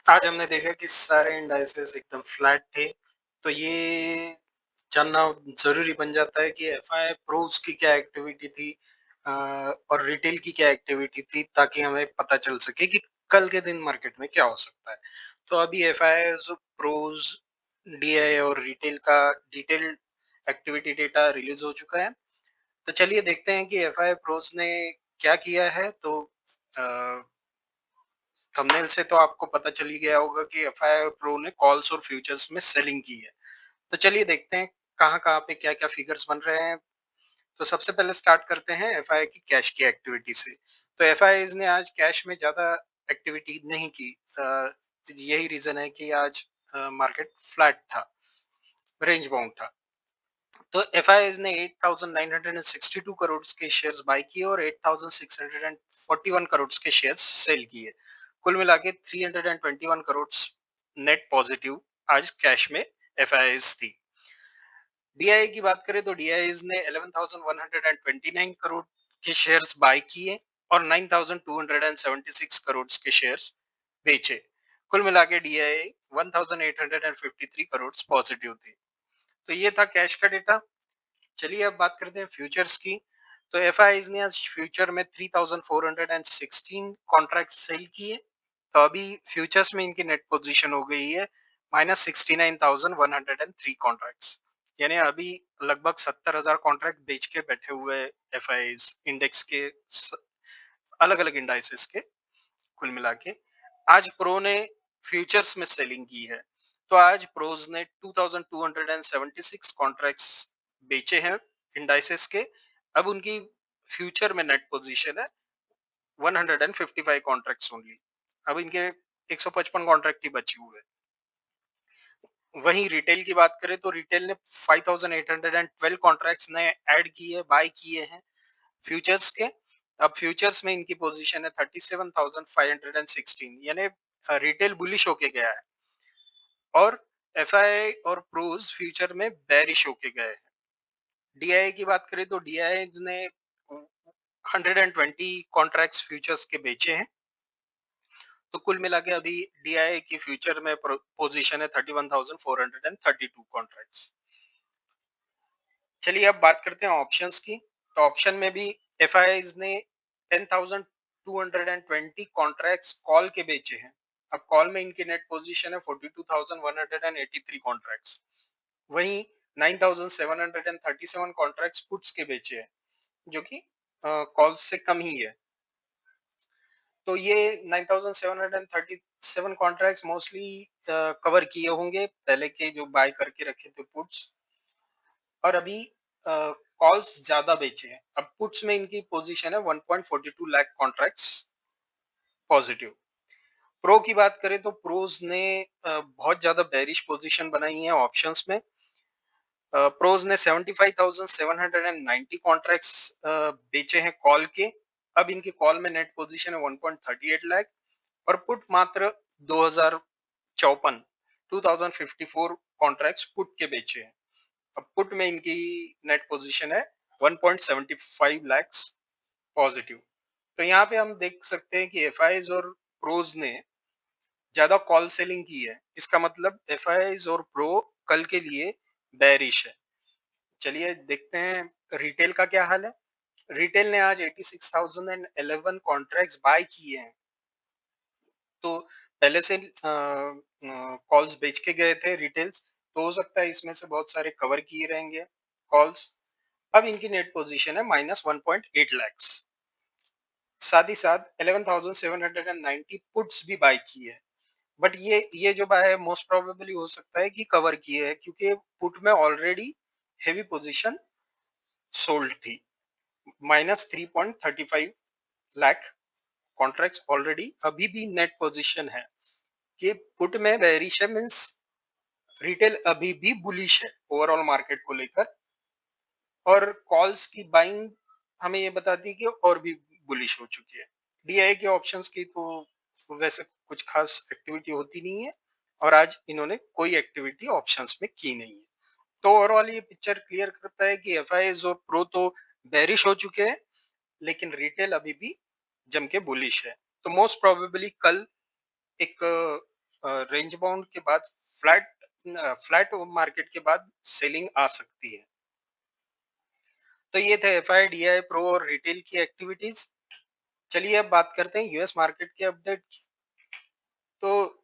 आज हमने देखा कि सारे इंडाइसेस एकदम फ्लैट थे, तो ये जानना ज़रूरी बन जाता है कि एफआई प्रोस की क्या एक्टिविटी थी और रिटेल की क्या एक्टिविटी थी, ताकि हमें पता चल सके कि कल के दिन मार्केट में क्या हो सकता है। तो अभी एफआईज, प्रोस, डीआई और रिटेल का डिटेल्ड एक्टिविटी डेटा रिलीज हो चुका है। तो चलिए देखते हैं कि एफआई प्रोस ने क्या किया है। तो थंबनेल से तो आपको पता चल ही गया होगा कि एफआई प्रो ने कॉल्स और फ्यूचर्स में सेलिंग की है। तो चलिए देखते हैं कहाँ-कहाँ पे क्या-क्या फिगर्स बन रहे हैं। तो सबसे पहले स्टार्ट करते हैं एफआई की कैश की एक्टिविटी से। तो एफआईज ने आज कैश में ज़्यादा एक्टिविटी नहीं की। यही रीज़न है कि आज मार्केट फ्लैट था, रेंज बाउंड था। तो एफआईज ने 8,962 करोड़ के शेयर्स बाय किए और 8,641 करोड़ के शेयर्स सेल किए। कुल मिला के 321 करोड़ नेट पॉजिटिव आज कैश में एफआईज थी। डीआई की बात करें तो डीआईज ने 11,129 करोड़ के शेयर्स बाय किए और 9,276 करोड़ के शेयर्स बेचे। कुल मिला के डीआई 1,853 करोड़ पॉजिटिव थी। तो ये था कैश का डेटा। चलिए अब बात करते हैं फ्यूचर्स की। तो एफआईज ने आज फ्यूचर में 3,416 कॉन्ट्रैक्ट सेल किए। तो अभी फ्यूचर्स में इनकी नेट पोजीशन हो गई है -69,103 कॉन्ट्रैक्ट्स। यानी अभी लगभग 70,000 कॉन्ट्रैक्ट बेच के बैठे हुए एफआईज इंडेक्स के अलग अलग इंडाइसेस के कुल मिला के। आज प्रो ने फ्यूचर्स में सेलिंग की है। तो आज प्रोज ने 2276 कॉन्ट्रैक्ट्स बेचे हैं इंडाइसेस के। अब उनकी फ्यूचर में नेट पोजीशन है 155 कॉन्ट्रैक्ट्स ओनली। अब इनके 155 कॉन्ट्रैक्ट ही बचे हुए हैं। वहीं रिटेल की बात करें तो रिटेल ने 5812 कॉन्ट्रैक्ट्स नए ऐड किए, बाय किए हैं फ्यूचर्स के। अब फ्यूचर्स में इनकी पोजीशन है 37,516, यानी रिटेल बुलिश होके गया है और एफआई और प्रोज फ्यूचर में बेरिश होके गए हैं। डीआई की बात करें तो डीआई ने 120 कॉन्ट्रैक्ट्स फ्यूचर्स के बेचे हैं। तो कुल मिला के अभी डीआई की फ्यूचर में पोजीशन है 31,432 कॉन्ट्रैक्ट्स। चलिए अब बात करते हैं ऑप्शंस की। तो ऑप्शन में भी एफआईज ने 10,220 कॉन्ट्रैक्ट्स कॉल के बेचे हैं। अब कॉल में इनकी नेट पोजीशन है 42,183 कॉन्ट्रैक्ट्स। वहीं 9,737 कॉन्ट्रैक्ट्स पुट्स के बेचे हैं, जो कि कॉल्स से कम ही है। तो ये 9,737 कॉन्ट्रैक्ट्स मोस्टली कवर किए होंगे पहले के जो बाय करके रखे थे पुट्स, और अभी कॉल्स ज्यादा बेचे हैं। अब पुट्स में इनकी पोजीशन है 1.42 लाख कॉन्ट्रैक्ट्स पॉजिटिव। प्रो की बात करें तो प्रोज ने बहुत ज्यादा बेरिश पोजीशन बनाई है ऑप्शंस में। प्रोज ने 75,790 कॉन्ट्रैक्ट्स बेचे हैं कॉल के। अब इनकी कॉल में नेट पोजीशन है 1.38 लाख और पुट मात्र 2054 2054 कॉन्ट्रैक्ट्स पुट के बेचे हैं। अब पुट में इनकी नेट पोजीशन है 1.75 लाख पॉजिटिव। तो यहाँ पे हम देख सकते हैं कि एफआईज और प्रोज ने ज्यादा कॉल सेलिंग की है। इसका मतलब एफआईज और प्रो कल के लिए बेरिश है। चलिए देखते हैं रिटेल का क्या हाल है। रिटेल ने आज 86,011 कॉन्ट्रैक्ट्स बाय किए हैं। तो पहले से कॉल्स बेच के गए थे रिटेल्स, तो हो सकता है इसमें से बहुत सारे कवर किए रहेंगे कॉल्स। अब इनकी नेट पोजीशन है -1.8 लैक्स। साथ ही साथ 11,790 पुट्स भी बाय किए हैं। बट ये जो बाय है मोस्ट प्रोबेबली हो सकता है कि कवर किए हैं, क्योंकि पुट में ऑलरेडी हेवी पोजीशन सोल्ड थी। -3.35 लाख कॉन्ट्रैक्ट्स ऑलरेडी अभी भी नेट पोजीशन है कि पुट में बेरिश है, मींस रिटेल अभी भी बुलिश है ओवरऑल मार्केट को लेकर। और कॉल्स की बाइंग हमें ये बताती है कि और भी बुलिश हो चुकी है। डीआई के ऑप्शंस की तो वैसे कुछ खास एक्टिविटी होती नहीं है और आज इन्होंने कोई एक्टिविटी ऑप्शंस में की नहीं है। तो ओवरऑल ये पिक्चर क्लियर करता है कि एफआईज और प्रो तो बेरिश हो चुके हैं, लेकिन रिटेल अभी भी जम के बुलिश है। तो मोस्ट प्रोबेबली कल एक रेंज बाउंड के बाद फ्लैट फ्लैट मार्केट के बाद सेलिंग आ सकती है। तो ये थे एफआई, डीआई, प्रो और रिटेल की एक्टिविटीज। चलिए अब बात करते हैं यूएस मार्केट के अपडेट की। तो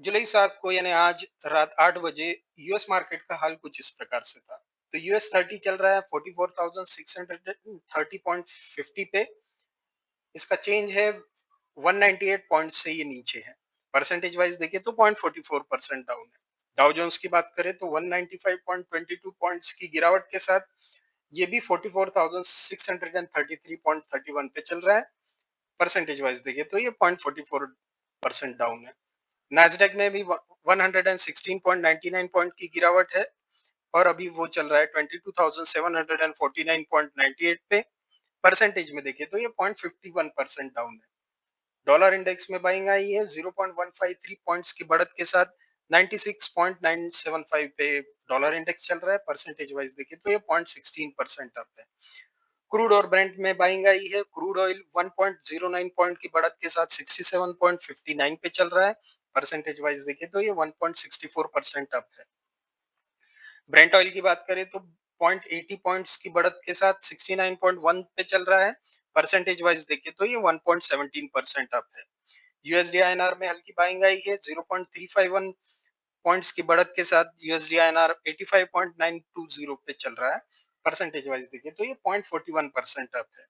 जुलाई 7 को यानी आज रात 8 बजे यूएस मार्केट का हाल कुछ इस प्रकार से था। तो यूएस 30 चल रहा है 44,630.50 पे। इसका चेंज है 198 पॉइंट से ये नीचे है। परसेंटेज वाइज देखें तो 0.44% डाउन है। डाउ जोन्स की बात करें तो 195.22 पॉइंट्स की गिरावट के साथ ये भी 44,633.31 पे चल रहा है। परसेंटेज वाइज देखें तो ये 0.44% डाउन है। नैस्डैक में भी 116.99 पॉइंट की गिरावट है और अभी वो चल रहा है 22,749.98 पे। परसेंटेज में देखें तो ये 0.51% डाउन है। डॉलर इंडेक्स में बाइंग आई है 0.153 पॉइंट्स की बढ़त के साथ 96.975 पे डॉलर इंडेक्स चल रहा है। परसेंटेज वाइज देखें तो ये 0.16% अप है। क्रूड और ब्रेंट में बाइंग आई है। क्रूड ऑयल 1.09 पॉइंट की बढ़त के साथ 67.59 पे चल रहा है। परसेंटेज वाइज देखें तो ये 1.64% अप है। ब्रेंट ऑयल की बात करें तो 0.80 पॉइंट्स की बढ़त के साथ 69.1 पे चल रहा है। परसेंटेज वाइज देखें तो ये 1.17% अप है। यूएसडी आईएनआर में हल्की बाइंग आई है 0.351 पॉइंट्स की बढ़त के साथ यूएसडी आईएनआर 85.920 पे चल रहा है। परसेंटेज वाइज देखें तो ये 0.41% अप है।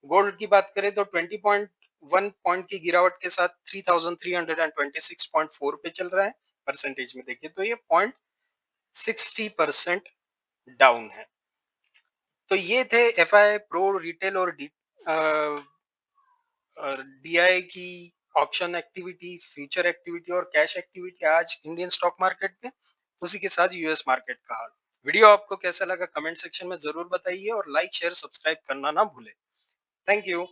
गोल्ड की बात करें तो 20.1 पॉइंट की गिरावट के साथ 3326.4 पे चल रहा है। परसेंटेज में देखें तो ये 0.60% डाउन है। तो ये थे एफआई, प्रो, रिटेल और डीआई की ऑप्शन एक्टिविटी, फ्यूचर एक्टिविटी और कैश एक्टिविटी आज इंडियन स्टॉक मार्केट में। उसी के साथ यूएस मार्केट का हाल। वीडियो आपको कैसा लगा कमेंट सेक्शन में जरूर बताइए और लाइक शेयर सब्सक्राइब करना ना भूलें। Thank you.